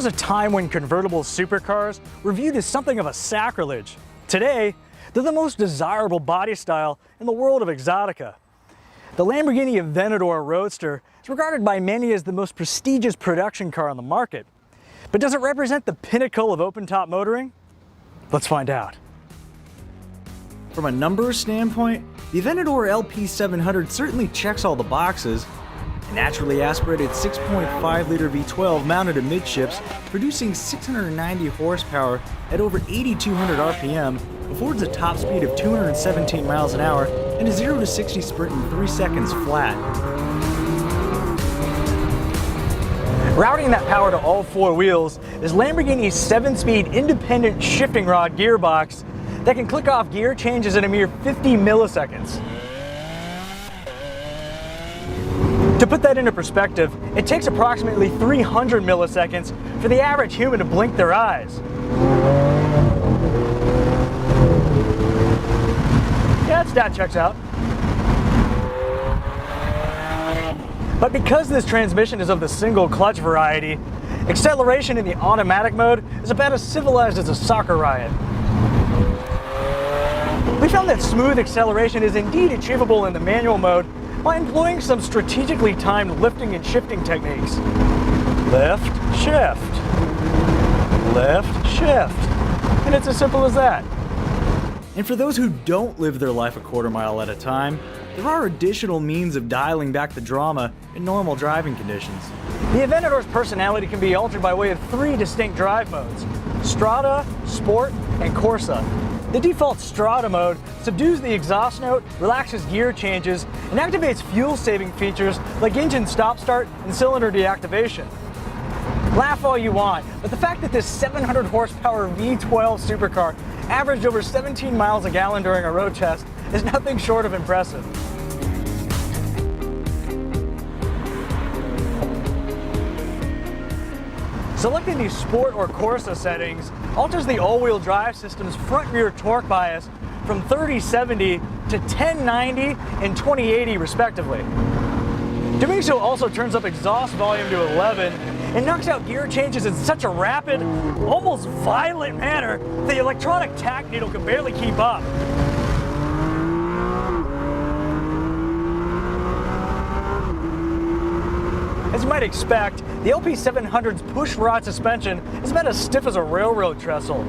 was a time when convertible supercars were viewed as something of a sacrilege. Today, they're the most desirable body style in the world of exotica. The Lamborghini Aventador Roadster is regarded by many as the most prestigious production car on the market. But does it represent the pinnacle of open-top motoring? Let's find out. From a numbers standpoint, the Aventador LP700 certainly checks all the boxes. A naturally aspirated 6.5-liter V12 mounted amidships, producing 690 horsepower at over 8,200 RPM, affords a top speed of 217 miles an hour and a 0 to 60 sprint in 3 seconds flat. Routing that power to all four wheels is Lamborghini's 7-speed independent shifting rod gearbox that can click off gear changes in a mere 50 milliseconds. To put that into perspective, it takes approximately 300 milliseconds for the average human to blink their eyes. Yeah, that stat checks out. But because this transmission is of the single clutch variety, acceleration in the automatic mode is about as civilized as a soccer riot. We found that smooth acceleration is indeed achievable in the manual mode by employing some strategically timed lifting and shifting techniques. Lift, shift. Lift, shift. And it's as simple as that. And for those who don't live their life a quarter mile at a time, there are additional means of dialing back the drama in normal driving conditions. The Aventador's personality can be altered by way of 3 distinct drive modes: Strada, Sport, and Corsa. The default Strada mode subdues the exhaust note, relaxes gear changes, and activates fuel-saving features like engine stop-start and cylinder deactivation. Laugh all you want, but the fact that this 700 horsepower V12 supercar averaged over 17 miles a gallon during a road test is nothing short of impressive. Selecting the Sport or Corsa settings alters the all-wheel drive system's front-rear torque bias from 3070 to 1090 and 2080 respectively. Doing so also turns up exhaust volume to 11 and knocks out gear changes in such a rapid, almost violent manner that the electronic tack needle can barely keep up. As you might expect, the LP700's push rod suspension is about as stiff as a railroad trestle.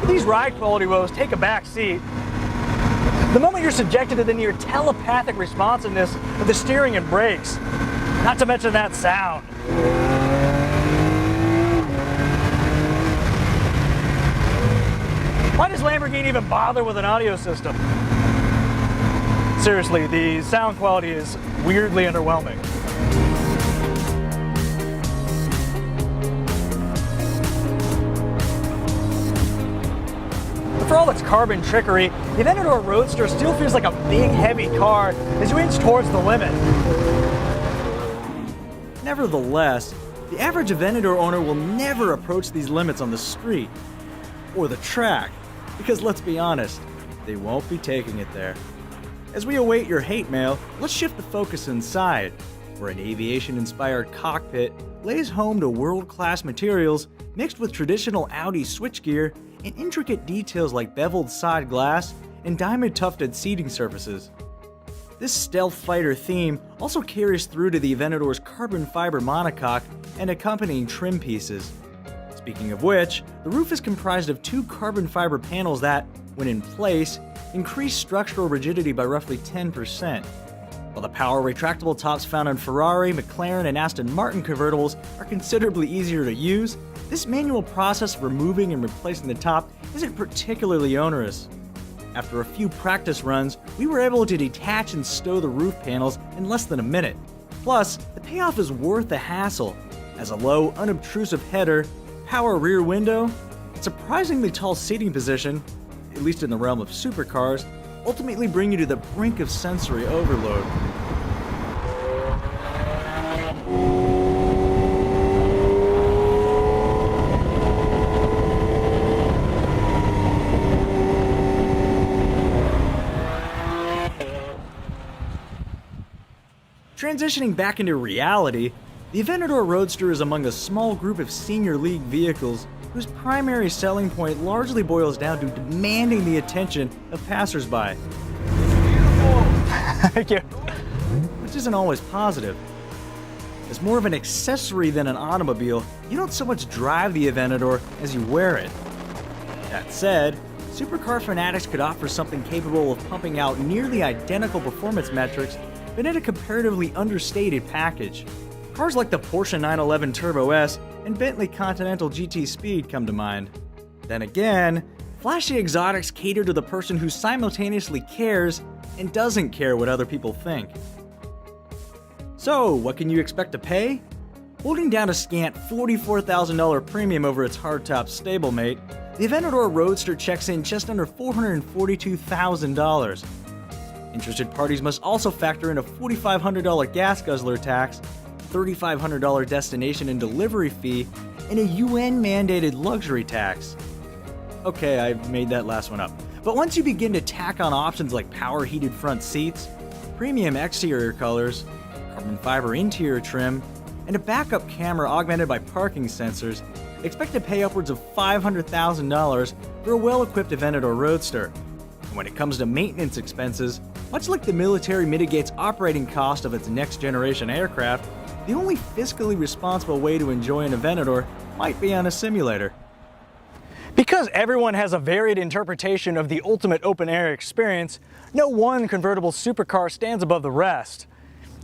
These ride quality woes take a back seat the moment you're subjected to the near telepathic responsiveness of the steering and brakes, not to mention that sound. Why does Lamborghini even bother with an audio system? Seriously, the sound quality is weirdly underwhelming. But for all its carbon trickery, the Aventador Roadster still feels like a big, heavy car as you inch towards the limit. Nevertheless, the average Aventador owner will never approach these limits on the street or the track, because let's be honest, they won't be taking it there. As we await your hate mail, let's shift the focus inside, where an aviation-inspired cockpit lays home to world-class materials mixed with traditional Audi switchgear and intricate details like beveled side glass and diamond-tufted seating surfaces. This stealth fighter theme also carries through to the Aventador's carbon fiber monocoque and accompanying trim pieces. Speaking of which, the roof is comprised of 2 carbon fiber panels that, when in place, increase structural rigidity by roughly 10%. While the power retractable tops found on Ferrari, McLaren, and Aston Martin convertibles are considerably easier to use, this manual process of removing and replacing the top isn't particularly onerous. After a few practice runs, we were able to detach and stow the roof panels in less than a minute. Plus, the payoff is worth the hassle, as a low, unobtrusive header, power rear window, and surprisingly tall seating position, at least in the realm of supercars, ultimately bring you to the brink of sensory overload. Transitioning back into reality, The Aventador Roadster is among a small group of senior league vehicles whose primary selling point largely boils down to demanding the attention of passersby. Thank you. Which isn't always positive. As more of an accessory than an automobile, you don't so much drive the Aventador as you wear it. That said, supercar fanatics could offer something capable of pumping out nearly identical performance metrics, but in a comparatively understated package. Cars like the Porsche 911 Turbo S and Bentley Continental GT Speed come to mind. Then again, flashy exotics cater to the person who simultaneously cares and doesn't care what other people think. So, what can you expect to pay? Holding down a scant $44,000 premium over its hardtop stablemate, the Aventador Roadster checks in just under $442,000. Interested parties must also factor in a $4,500 gas guzzler tax, $3,500 destination and delivery fee, and a UN-mandated luxury tax. Okay, I made that last one up. But once you begin to tack on options like power-heated front seats, premium exterior colors, carbon fiber interior trim, and a backup camera augmented by parking sensors, expect to pay upwards of $500,000 for a well-equipped Aventador Roadster. And when it comes to maintenance expenses, much like the military mitigates operating cost of its next-generation aircraft, the only fiscally responsible way to enjoy an Aventador might be on a simulator. Because everyone has a varied interpretation of the ultimate open-air experience, no one convertible supercar stands above the rest.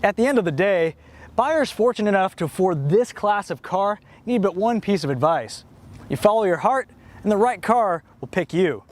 At the end of the day, buyers fortunate enough to afford this class of car need but one piece of advice. You follow your heart, and the right car will pick you.